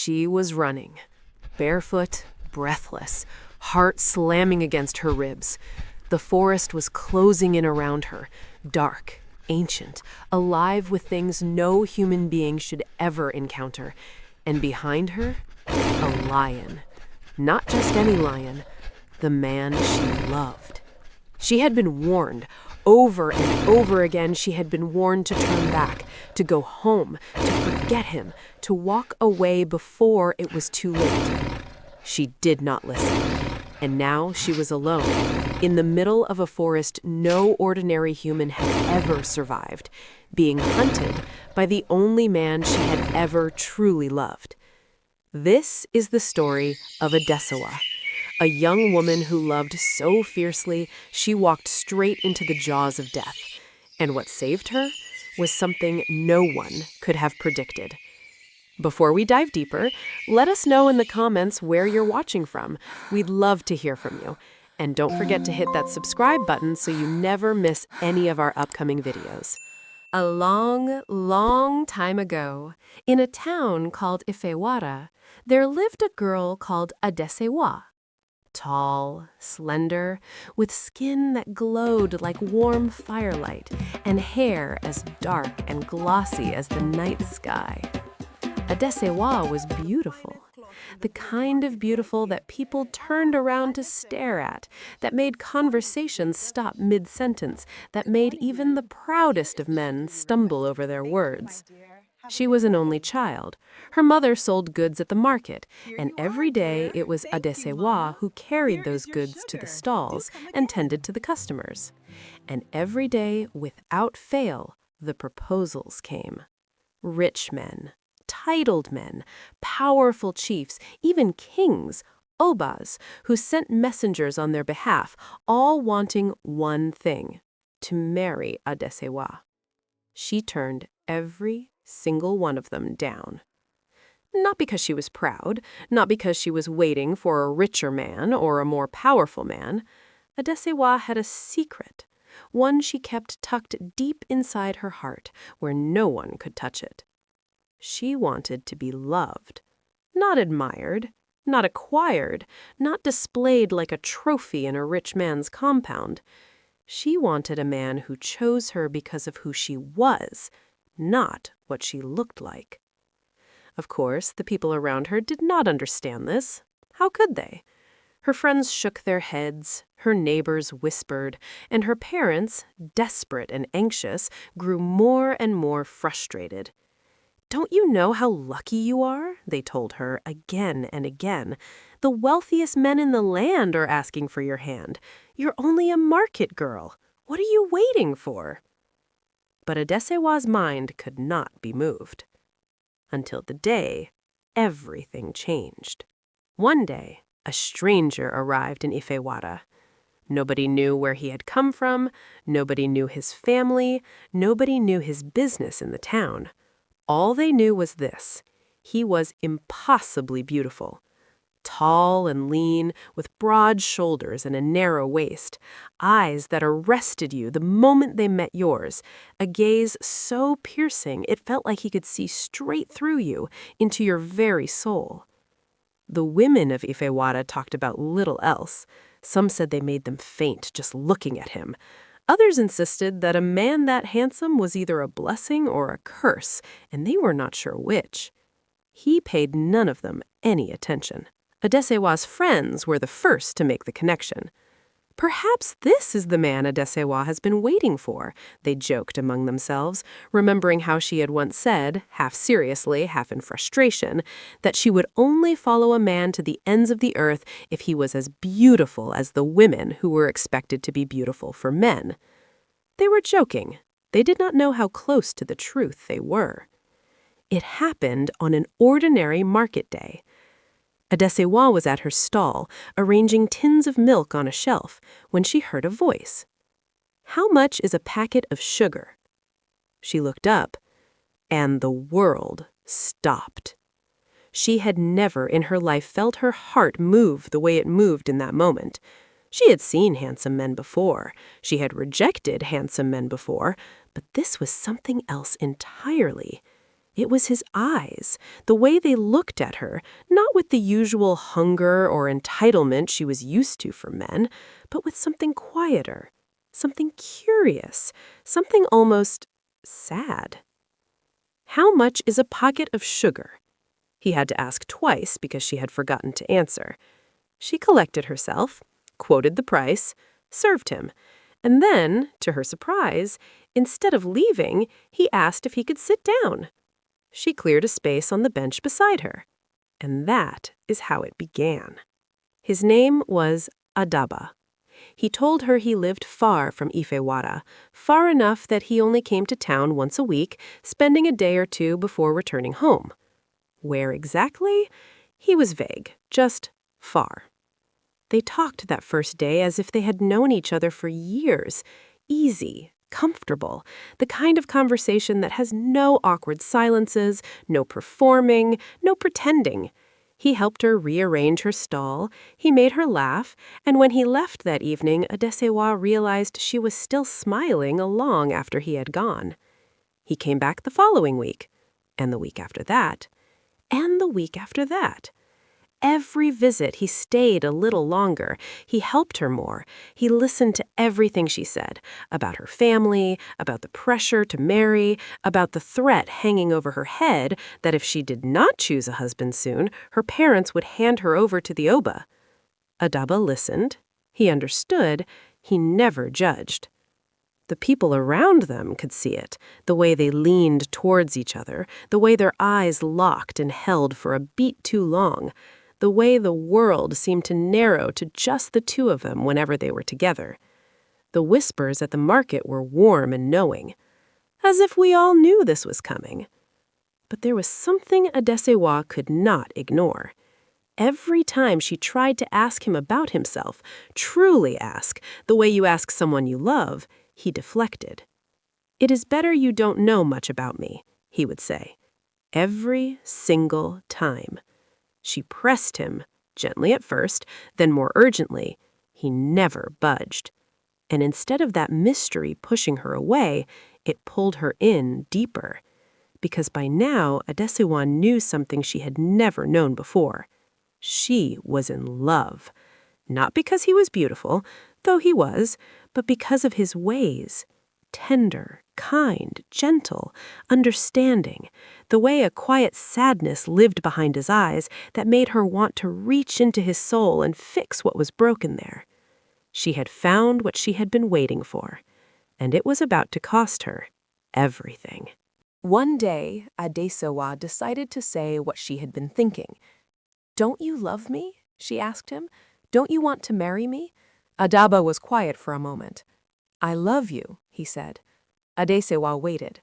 She was running, barefoot, breathless, heart slamming against her ribs. The forest was closing in around her, dark, ancient, alive with things no human being should ever encounter. And behind her, a lion. Not just any lion, the man she loved. She had been warned. Over and over again, she had been warned to turn back, to go home, to forget him, to walk away before it was too late. She did not listen. And now she was alone, in the middle of a forest no ordinary human had ever survived, being hunted by the only man she had ever truly loved. This is the story of Adesewa, a young woman who loved so fiercely she walked straight into the jaws of death. And what saved her was something no one could have predicted. Before we dive deeper, let us know in the comments where you're watching from. We'd love to hear from you. And don't forget to hit that subscribe button so you never miss any of our upcoming videos. A long, long time ago, in a town called Ifewara, there lived a girl called Adesewa. Tall, slender, with skin that glowed like warm firelight, and hair as dark and glossy as the night sky. Adesewa was beautiful, the kind of beautiful that people turned around to stare at, that made conversations stop mid-sentence, that made even the proudest of men stumble over their words. She was an only child. Her mother sold goods at the market, and every day it was Adesewa who carried those goods to the stalls and tended to the customers. And every day, without fail, the proposals came. Rich men, titled men, powerful chiefs, even kings, obas, who sent messengers on their behalf, all wanting one thing: to marry Adesewa. She turned every single one of them down. Not because she was proud, not because she was waiting for a richer man or a more powerful man. Adesewa had a secret, one she kept tucked deep inside her heart, where no one could touch it. She wanted to be loved, not admired, not acquired, not displayed like a trophy in a rich man's compound. She wanted a man who chose her because of who she was, not what she looked like. Of course, the people around her did not understand this. How could they? Her friends shook their heads, her neighbors whispered, and her parents, desperate and anxious, grew more and more frustrated. "Don't you know how lucky you are?" they told her again and again. "The wealthiest men in the land are asking for your hand. You're only a market girl. What are you waiting for?" But Adesewa's mind could not be moved. Until the day everything changed. One day, a stranger arrived in Ifewara. Nobody knew where he had come from, nobody knew his family, nobody knew his business in the town. All they knew was this: he was impossibly beautiful. Tall and lean, with broad shoulders and a narrow waist, eyes that arrested you the moment they met yours, a gaze so piercing it felt like he could see straight through you, into your very soul. The women of Ifewara talked about little else. Some said they made them faint just looking at him. Others insisted that a man that handsome was either a blessing or a curse, and they were not sure which. He paid none of them any attention. Adesewa's friends were the first to make the connection. "Perhaps this is the man Adesewa has been waiting for," they joked among themselves, remembering how she had once said, half seriously, half in frustration, that she would only follow a man to the ends of the earth if he was as beautiful as the women who were expected to be beautiful for men. They were joking. They did not know how close to the truth they were. It happened on an ordinary market day. Adesewa was at her stall, arranging tins of milk on a shelf, when she heard a voice. "How much is a packet of sugar?" She looked up, and the world stopped. She had never in her life felt her heart move the way it moved in that moment. She had seen handsome men before. She had rejected handsome men before, but this was something else entirely. It was his eyes, the way they looked at her, not with the usual hunger or entitlement she was used to from men, but with something quieter, something curious, something almost sad. "How much is a pocket of sugar?" He had to ask twice because she had forgotten to answer. She collected herself, quoted the price, served him, and then, to her surprise, instead of leaving, he asked if he could sit down. She cleared a space on the bench beside her. And that is how it began. His name was Adaba. He told her he lived far from Ifewara, far enough that he only came to town once a week, spending a day or two before returning home. Where exactly? He was vague, just far. They talked that first day as if they had known each other for years, easy, comfortable, the kind of conversation that has no awkward silences, no performing, no pretending. He helped her rearrange her stall, he made her laugh, and when he left that evening, Adesewa realized she was still smiling long after he had gone. He came back the following week, and the week after that, and the week after that. Every visit, he stayed a little longer. He helped her more. He listened to everything she said, about her family, about the pressure to marry, about the threat hanging over her head that if she did not choose a husband soon, her parents would hand her over to the Oba. Adaba listened. He understood. He never judged. The people around them could see it, the way they leaned towards each other, the way their eyes locked and held for a beat too long, the way the world seemed to narrow to just the two of them whenever they were together. The whispers at the market were warm and knowing, as if we all knew this was coming. But there was something Adesewa could not ignore. Every time she tried to ask him about himself, truly ask, the way you ask someone you love, he deflected. "It is better you don't know much about me," he would say. Every single time. She pressed him, gently at first, then more urgently. He never budged. And instead of that mystery pushing her away, it pulled her in deeper. Because by now, Adesewa knew something she had never known before. She was in love. Not because he was beautiful, though he was, but because of his ways. Tender, kind, gentle, understanding, the way a quiet sadness lived behind his eyes that made her want to reach into his soul and fix what was broken there. She had found what she had been waiting for, and it was about to cost her everything. One day, Adesewa decided to say what she had been thinking. "Don't you love me?" she asked him. "Don't you want to marry me?" Adaba was quiet for a moment. "I love you," he said. Adesewa waited.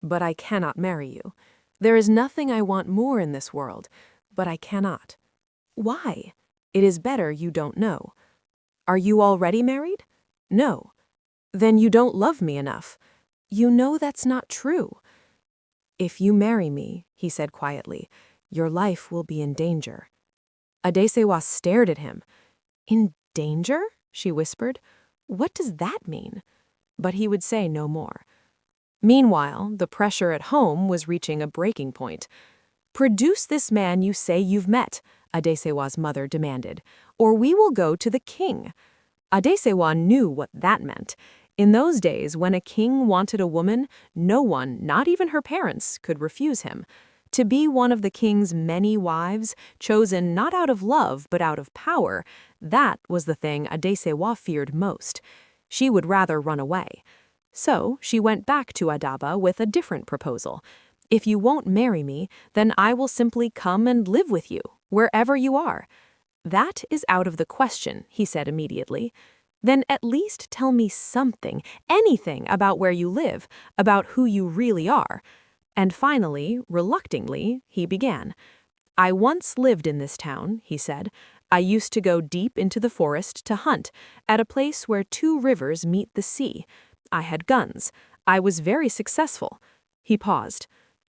"But I cannot marry you. There is nothing I want more in this world, but I cannot." "Why?" "It is better you don't know." "Are you already married?" "No." "Then you don't love me enough." "You know that's not true." "If you marry me," he said quietly, "your life will be in danger." Adesewa stared at him. "In danger?" she whispered. "What does that mean?" But he would say no more. Meanwhile, the pressure at home was reaching a breaking point. "Produce this man you say you've met," Adesewa's mother demanded, "or we will go to the king." Adesewa knew what that meant. In those days, when a king wanted a woman, no one, not even her parents, could refuse him. To be one of the king's many wives, chosen not out of love but out of power, that was the thing Adesewa feared most. She would rather run away. So she went back to Adaba with a different proposal. "If you won't marry me, then I will simply come and live with you, wherever you are." "That is out of the question," he said immediately. "Then at least tell me something, anything about where you live, about who you really are." And finally, reluctantly, he began. "I once lived in this town," he said. "I used to go deep into the forest to hunt, at a place where two rivers meet the sea. I had guns. I was very successful." He paused.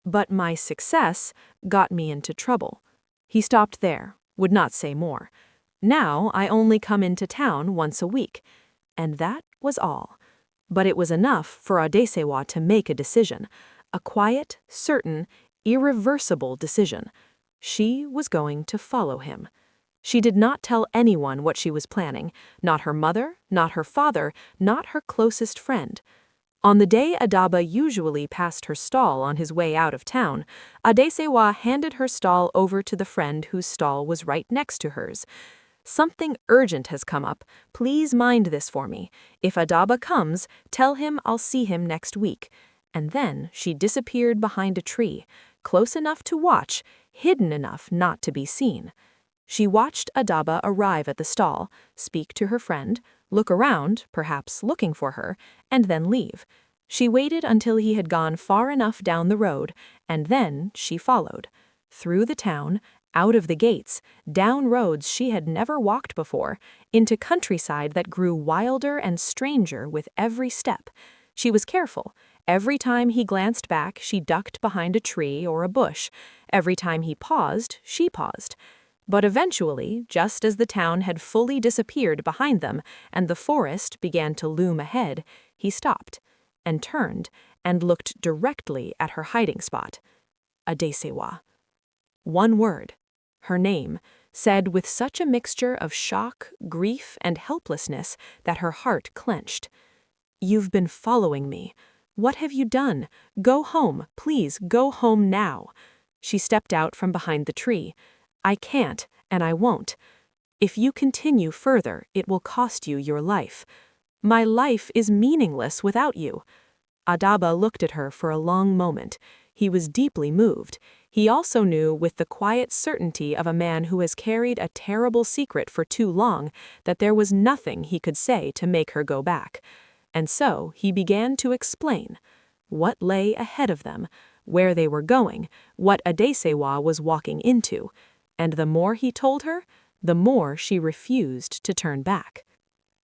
"But my success got me into trouble." He stopped there, would not say more. "Now I only come into town once a week." And that was all. But it was enough for Adesewa to make a decision. A quiet, certain, irreversible decision. She was going to follow him. She did not tell anyone what she was planning, not her mother, not her father, not her closest friend. On the day Adaba usually passed her stall on his way out of town, Adesewa handed her stall over to the friend whose stall was right next to hers. "Something urgent has come up. Please mind this for me. If Adaba comes, tell him I'll see him next week." And then she disappeared behind a tree, close enough to watch, hidden enough not to be seen. She watched Adaba arrive at the stall, speak to her friend, look around, perhaps looking for her, and then leave. She waited until he had gone far enough down the road, and then she followed. Through the town, out of the gates, down roads she had never walked before, into countryside that grew wilder and stranger with every step. She was careful. Every time he glanced back, she ducked behind a tree or a bush. Every time he paused, she paused. But eventually, just as the town had fully disappeared behind them and the forest began to loom ahead, he stopped and turned and looked directly at her hiding spot. Adesewa. One word, her name, said with such a mixture of shock, grief, and helplessness that her heart clenched. "You've been following me. What have you done? Go home, please, go home now." She stepped out from behind the tree. "I can't, and I won't. If you continue further, it will cost you your life. My life is meaningless without you." Adaba looked at her for a long moment. He was deeply moved. He also knew with the quiet certainty of a man who has carried a terrible secret for too long that there was nothing he could say to make her go back. And so he began to explain what lay ahead of them, where they were going, what Adesewa was walking into. And the more he told her, the more she refused to turn back.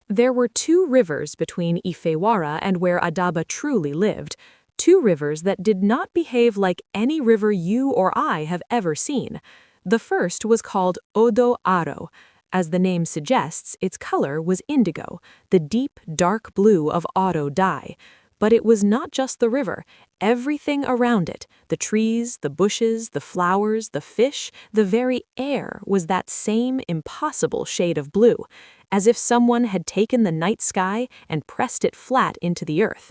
There were 2 rivers between Ifewara and where Adaba truly lived, 2 rivers that did not behave like any river you or I have ever seen. The first was called Odo Aro. As the name suggests, its color was indigo, the deep, dark blue of auto dye. But it was not just the river. Everything around it, the trees, the bushes, the flowers, the fish, the very air was that same impossible shade of blue, as if someone had taken the night sky and pressed it flat into the earth.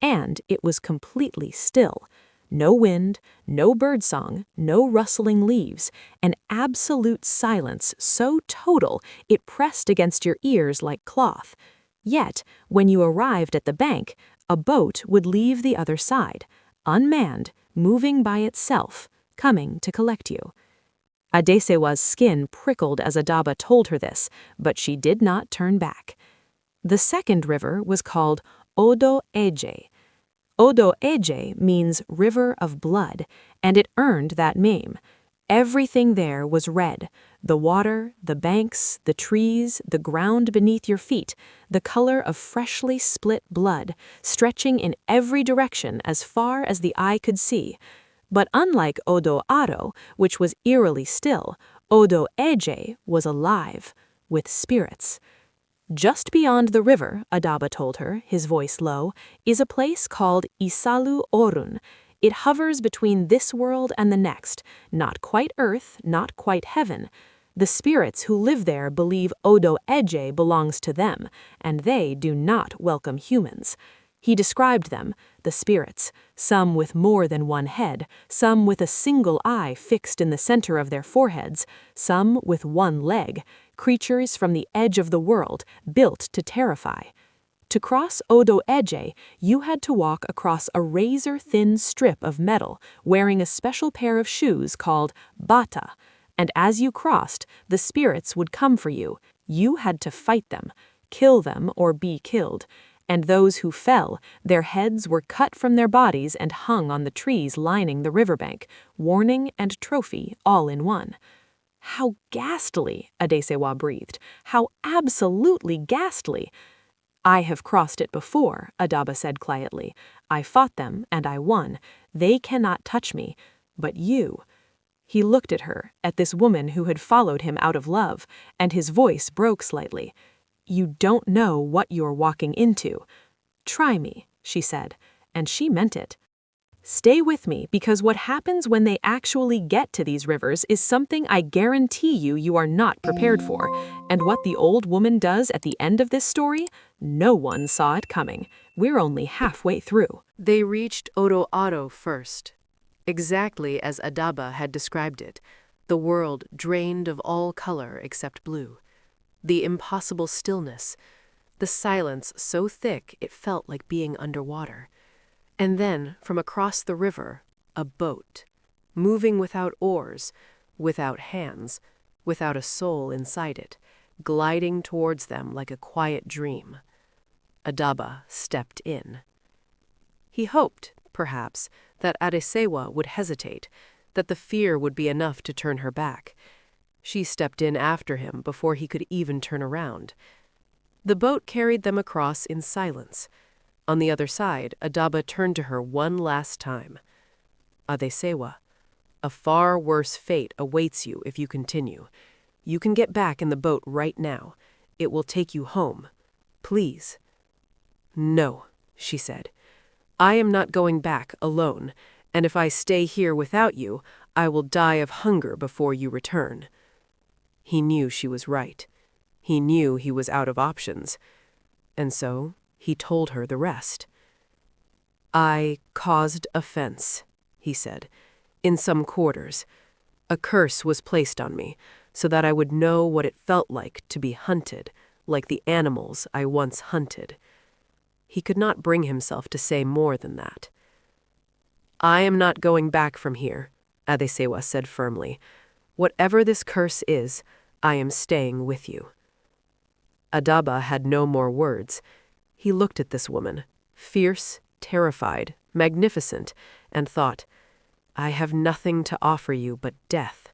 And it was completely still. No wind, no birdsong, no rustling leaves, an absolute silence so total it pressed against your ears like cloth. Yet, when you arrived at the bank, a boat would leave the other side, unmanned, moving by itself, coming to collect you. Adesewa's skin prickled as Adaba told her this, but she did not turn back. The second river was called Odo Eje. Odo Eje means river of blood, and it earned that name. Everything there was red, the water, the banks, the trees, the ground beneath your feet, the color of freshly split blood, stretching in every direction as far as the eye could see. But unlike Odo Aro, which was eerily still, Odo Eje was alive, with spirits. Just beyond the river, Adaba told her, his voice low, is a place called Isalu Orun. It hovers between this world and the next, not quite earth, not quite heaven. The spirits who live there believe Odo Eje belongs to them, and they do not welcome humans. He described them, the spirits, some with more than one head, some with a single eye fixed in the center of their foreheads, some with one leg, creatures from the edge of the world, built to terrify. To cross Odo Eje, you had to walk across a razor-thin strip of metal, wearing a special pair of shoes called bata. And as you crossed, the spirits would come for you. You had to fight them, kill them or be killed. And those who fell, their heads were cut from their bodies and hung on the trees lining the riverbank, warning and trophy all in one. How ghastly, Adesewa breathed. How absolutely ghastly. "I have crossed it before," Adaba said quietly. "I fought them, and I won. They cannot touch me. But you—" He looked at her, at this woman who had followed him out of love, and his voice broke slightly. "You don't know what you're walking into." "Try me," she said, and she meant it. Stay with me, because what happens when they actually get to these rivers is something I guarantee you are not prepared for. And what the old woman does at the end of this story, no one saw it coming. We're only halfway through. They reached Odoaro first, exactly as Adaba had described it, the world drained of all color except blue. The impossible stillness, the silence so thick it felt like being underwater. And then, from across the river, a boat, moving without oars, without hands, without a soul inside it, gliding towards them like a quiet dream. Adaba stepped in. He hoped, perhaps, that Adesewa would hesitate, that the fear would be enough to turn her back. She stepped in after him before he could even turn around. The boat carried them across in silence. On the other side, Adaba turned to her one last time. Adesewa, a far worse fate awaits you if you continue. You can get back in the boat right now. It will take you home. Please. No, she said. I am not going back alone, and if I stay here without you, I will die of hunger before you return. He knew she was right. He knew he was out of options. And so he told her the rest. I caused offense, he said, in some quarters. A curse was placed on me, so that I would know what it felt like to be hunted, like the animals I once hunted. He could not bring himself to say more than that. I am not going back from here, Adesewa said firmly. Whatever this curse is, I am staying with you. Adaba had no more words. He looked at this woman, fierce, terrified, magnificent, and thought, I have nothing to offer you but death.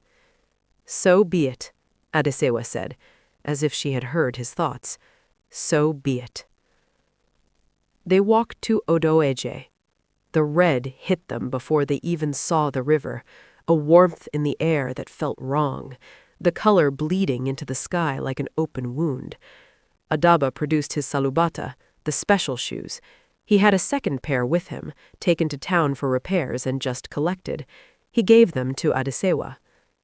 So be it, Adesewa said, as if she had heard his thoughts. So be it. They walked to Odoeje. The red hit them before they even saw the river, a warmth in the air that felt wrong, the color bleeding into the sky like an open wound. Adaba produced his salubata, the special shoes. He had a second pair with him, taken to town for repairs and just collected. He gave them to Adesewa.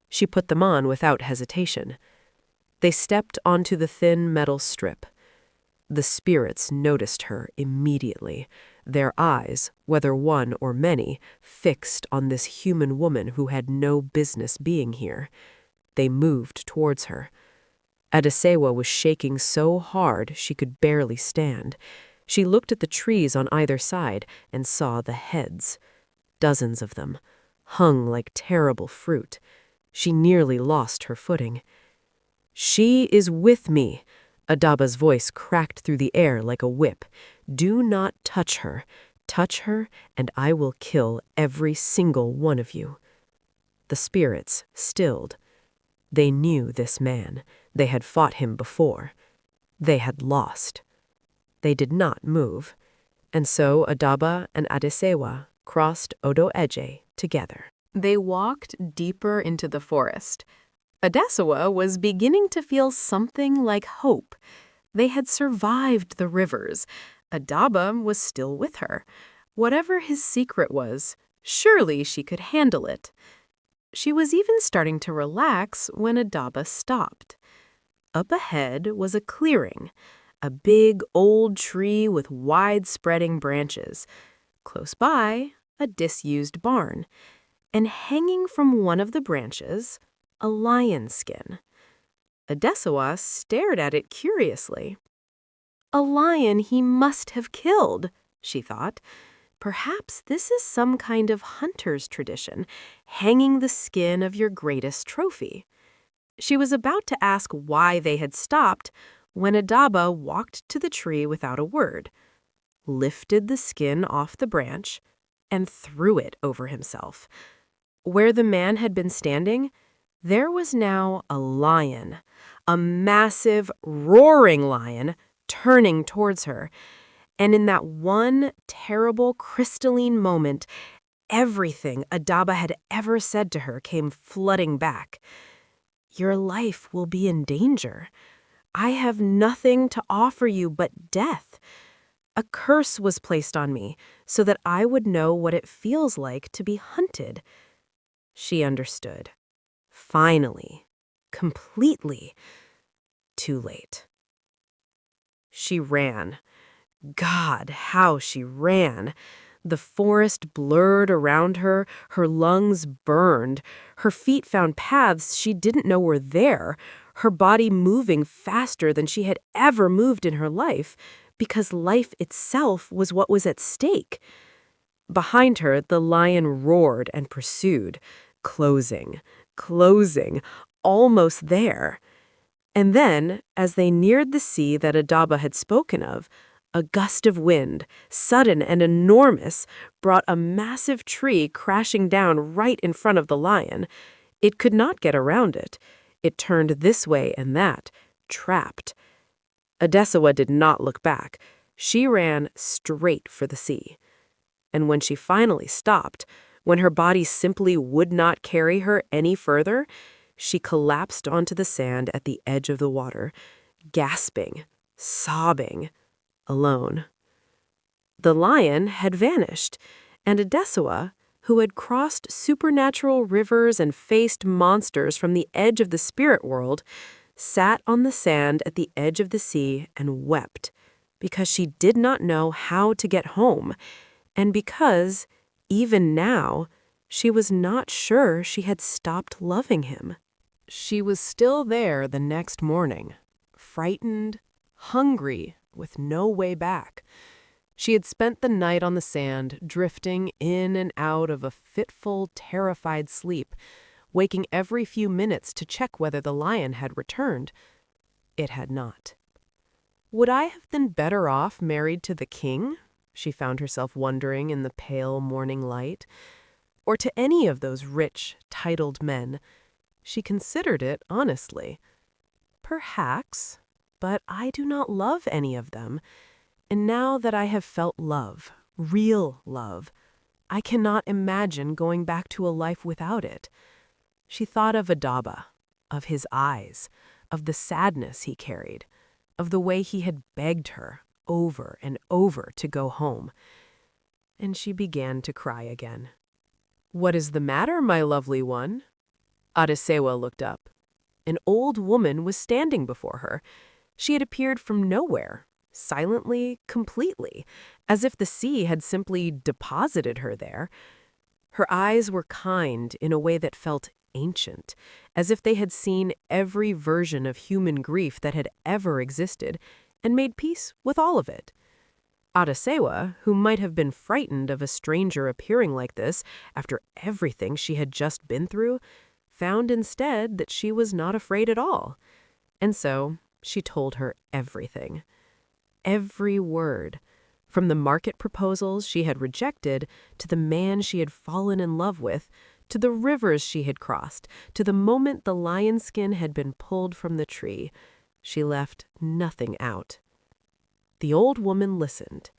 She put them on without hesitation. They stepped onto the thin metal strip. The spirits noticed her immediately, their eyes, whether one or many, fixed on this human woman who had no business being here. They moved towards her. Adesewa was shaking so hard she could barely stand. She looked at the trees on either side and saw the heads. Dozens of them, hung like terrible fruit. She nearly lost her footing. She is with me. Adaba's voice cracked through the air like a whip. Do not touch her. Touch her, and I will kill every single one of you. The spirits stilled. They knew this man. They had fought him before. They had lost. They did not move. And so Adaba and Adesewa crossed Odoeje together. They walked deeper into the forest. Adesewa was beginning to feel something like hope. They had survived the rivers. Adaba was still with her. Whatever his secret was, surely she could handle it. She was even starting to relax when Adaba stopped. Up ahead was a clearing, a big old tree with wide-spreading branches. Close by, a disused barn. And hanging from one of the branches, a lion skin. Adesewa stared at it curiously. A lion he must have killed, she thought. Perhaps this is some kind of hunter's tradition, hanging the skin of your greatest trophy. She was about to ask why they had stopped when Adaba walked to the tree without a word, lifted the skin off the branch, and threw it over himself. Where the man had been standing, there was now a lion, a massive, roaring lion, turning towards her. And in that one terrible, crystalline moment, everything Adaba had ever said to her came flooding back. Your life will be in danger. I have nothing to offer you but death. A curse was placed on me so that I would know what it feels like to be hunted. She understood. Finally. Completely. Too late. She ran. God, how she ran. The forest blurred around her, her lungs burned, her feet found paths she didn't know were there, her body moving faster than she had ever moved in her life, because life itself was what was at stake. Behind her, the lion roared and pursued, closing, almost there. And then, as they neared the sea that Adaba had spoken of, a gust of wind, sudden and enormous, brought a massive tree crashing down right in front of the lion. It could not get around it. It turned this way and that, trapped. Adesawa did not look back. She ran straight for the sea. And when she finally stopped, when her body simply would not carry her any further, she collapsed onto the sand at the edge of the water, gasping, sobbing, alone. The lion had vanished, and Adesawa, who had crossed supernatural rivers and faced monsters from the edge of the spirit world, sat on the sand at the edge of the sea and wept, because she did not know how to get home, and because, even now, she was not sure she had stopped loving him. She was still there the next morning, frightened, hungry, with no way back. She had spent the night on the sand, drifting in and out of a fitful, terrified sleep, waking every few minutes to check whether the lion had returned. It had not. Would I have been better off married to the king? She found herself wondering in the pale morning light. Or to any of those rich, titled men. She considered it honestly. Perhaps, but I do not love any of them. And now that I have felt love, real love, I cannot imagine going back to a life without it. She thought of Adaba, of his eyes, of the sadness he carried, of the way he had begged her over and over to go home. And she began to cry again. "What is the matter, my lovely one?" Adesewa looked up. An old woman was standing before her. She had appeared from nowhere, silently, completely, as if the sea had simply deposited her there. Her eyes were kind in a way that felt ancient, as if they had seen every version of human grief that had ever existed and made peace with all of it. Adesewa, who might have been frightened of a stranger appearing like this after everything she had just been through, found instead that she was not afraid at all. And so she told her everything. Every word, from the market proposals she had rejected, to the man she had fallen in love with, to the rivers she had crossed, to the moment the lion skin had been pulled from the tree. She left nothing out. The old woman listened,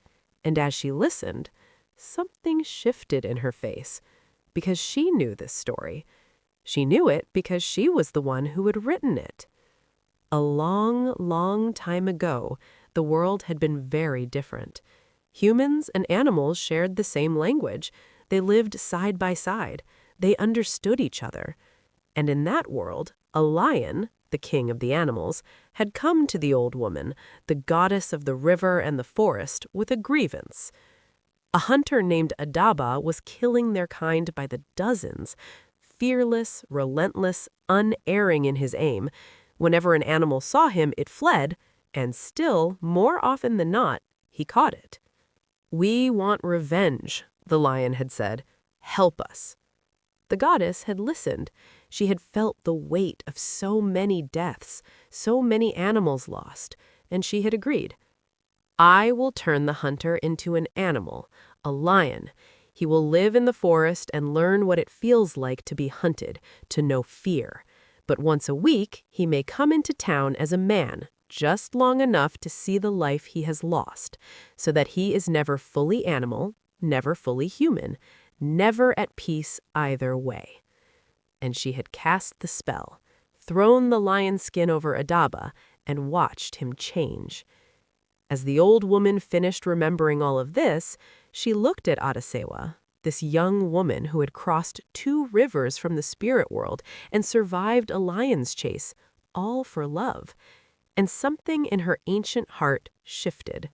and as she listened, something shifted in her face, because she knew this story. She knew it because she was the one who had written it. A long, long time ago, the world had been very different. Humans and animals shared the same language. They lived side by side. They understood each other. And in that world, a lion, the king of the animals, had come to the old woman, the goddess of the river and the forest, with a grievance. A hunter named Adaba was killing their kind by the dozens, fearless, relentless, unerring in his aim. Whenever an animal saw him, it fled, and still, more often than not, he caught it. "We want revenge," the lion had said. "Help us." The goddess had listened. She had felt the weight of so many deaths, so many animals lost, and she had agreed. "I will turn the hunter into an animal, a lion. He will live in the forest and learn what it feels like to be hunted, to know fear. But once a week, he may come into town as a man, just long enough to see the life he has lost, so that he is never fully animal, never fully human, never at peace either way." And she had cast the spell, thrown the lion skin over Adaba, and watched him change. As the old woman finished remembering all of this, she looked at Adasewa, this young woman who had crossed 2 rivers from the spirit world and survived a lion's chase, all for love. And something in her ancient heart shifted.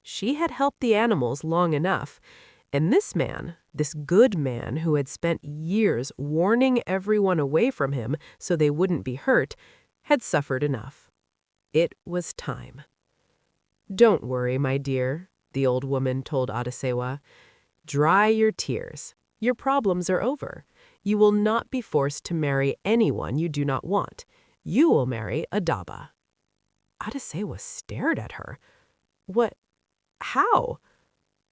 She had helped the animals long enough, and this man, this good man who had spent years warning everyone away from him so they wouldn't be hurt, had suffered enough. It was time. "Don't worry, my dear," the old woman told Adasewa. "Dry your tears. Your problems are over. You will not be forced to marry anyone you do not want. You will marry Adaba." Adasewa stared at her. "What? How?"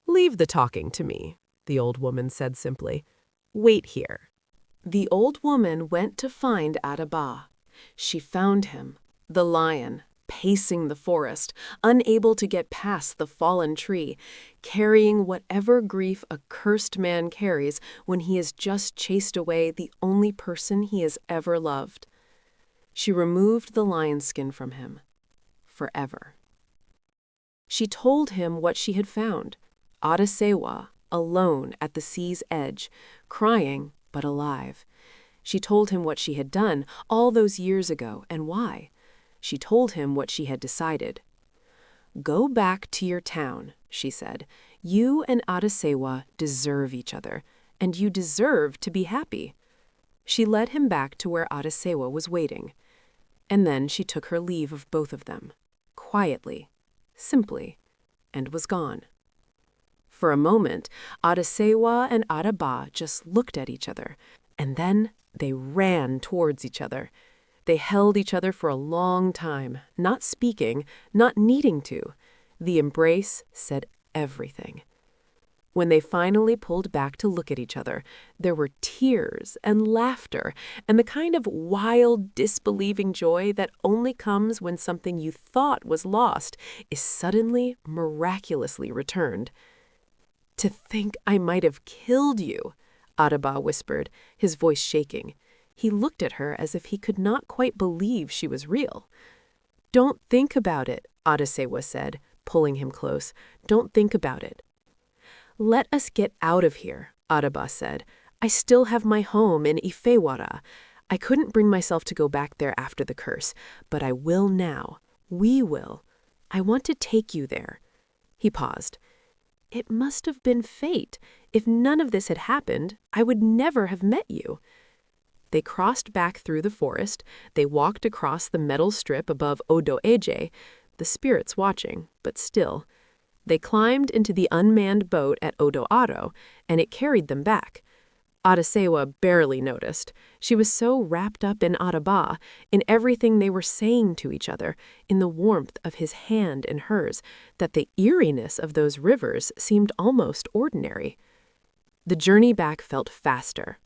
"Leave the talking to me," the old woman said simply. "Wait here." The old woman went to find Adaba. She found him, the lion, pacing the forest, unable to get past the fallen tree, carrying whatever grief a cursed man carries when he has just chased away the only person he has ever loved. She removed the lion's skin from him, forever. She told him what she had found, Adasewa, alone at the sea's edge, crying but alive. She told him what she had done all those years ago and why. She told him what she had decided. "Go back to your town," she said. "You and Adasewa deserve each other, and you deserve to be happy." She led him back to where Adasewa was waiting. And then she took her leave of both of them, quietly, simply, and was gone. For a moment, Adasewa and Adaba just looked at each other, and then they ran towards each other. They held each other for a long time, not speaking, not needing to. The embrace said everything. When they finally pulled back to look at each other, there were tears and laughter and the kind of wild, disbelieving joy that only comes when something you thought was lost is suddenly, miraculously returned. "To think I might have killed you," Adaba whispered, his voice shaking. He looked at her as if he could not quite believe she was real. "Don't think about it," Adasewa said, pulling him close. "Don't think about it." "Let us get out of here," Adaba said. "I still have my home in Ifewara. I couldn't bring myself to go back there after the curse, but I will now. We will. I want to take you there." He paused. "It must have been fate. If none of this had happened, I would never have met you." They crossed back through the forest. They walked across the metal strip above Odo-Eje, the spirits watching, but still. They climbed into the unmanned boat at Odo-Aro, and it carried them back. Adasewa barely noticed. She was so wrapped up in Adaba, in everything they were saying to each other, in the warmth of his hand in hers, that the eeriness of those rivers seemed almost ordinary. The journey back felt faster.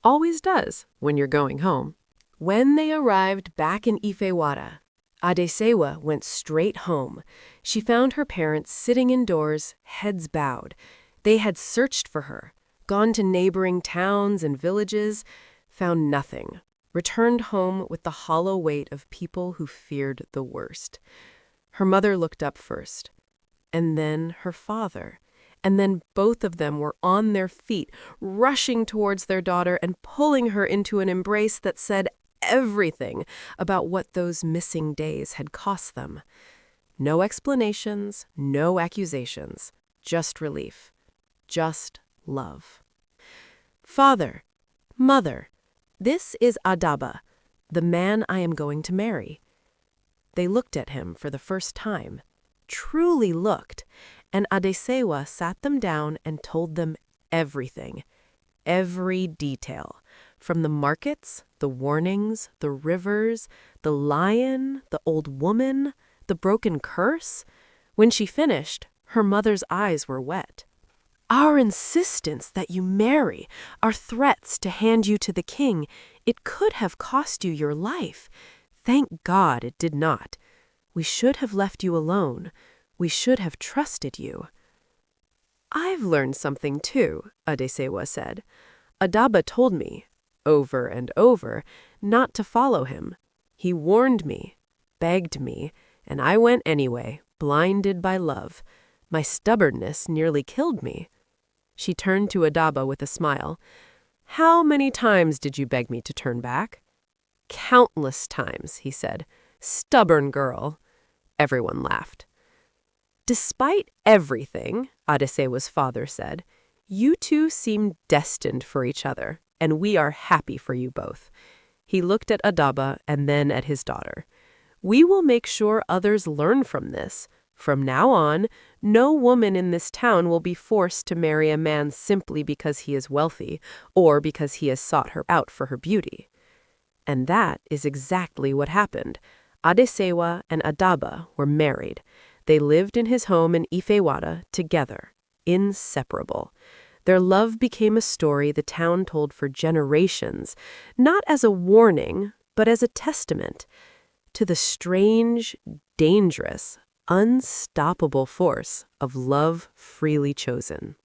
Always does when you're going home. When they arrived back in Ifewara, Adasewa went straight home. She found her parents sitting indoors, heads bowed. They had searched for her, gone to neighboring towns and villages, found nothing, returned home with the hollow weight of people who feared the worst. Her mother looked up first, and then her father. And then both of them were on their feet, rushing towards their daughter and pulling her into an embrace that said everything about what those missing days had cost them. No explanations, no accusations, just relief, just love. "Father, mother, this is Adaba, the man I am going to marry." They looked at him for the first time, truly looked, and Adasewa sat them down and told them everything, every detail, from the markets, the warnings, the rivers, the lion, the old woman, the broken curse. When she finished, her mother's eyes were wet. "Our insistence that you marry, our threats to hand you to the king, it could have cost you your life. Thank God it did not. We should have left you alone. We should have trusted you." "I've learned something too," Adasewa said. "Adaba told me, over and over, not to follow him. He warned me, begged me, and I went anyway, blinded by love. My stubbornness nearly killed me." She turned to Adaba with a smile. "How many times did you beg me to turn back?" "Countless times," he said. "Stubborn girl." Everyone laughed. "Despite everything," Adesewa's father said, "you two seem destined for each other, and we are happy for you both." He looked at Adaba and then at his daughter. "We will make sure others learn from this. From now on, no woman in this town will be forced to marry a man simply because he is wealthy or because he has sought her out for her beauty." And that is exactly what happened. Adesewa and Adaba were married. They lived in his home in Ifewara together, inseparable. Their love became a story the town told for generations, not as a warning, but as a testament to the strange, dangerous, unstoppable force of love freely chosen.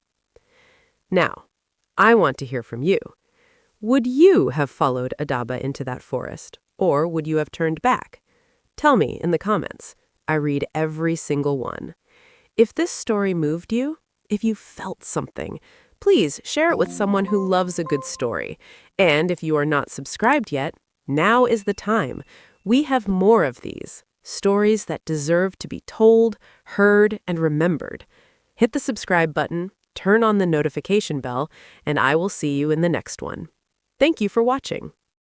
Now, I want to hear from you. Would you have followed Adaba into that forest, or would you have turned back? Tell me in the comments. I read every single one. If this story moved you, if you felt something, please share it with someone who loves a good story. And if you are not subscribed yet, now is the time. We have more of these, stories that deserve to be told, heard, and remembered. Hit the subscribe button, turn on the notification bell, and I will see you in the next one. Thank you for watching.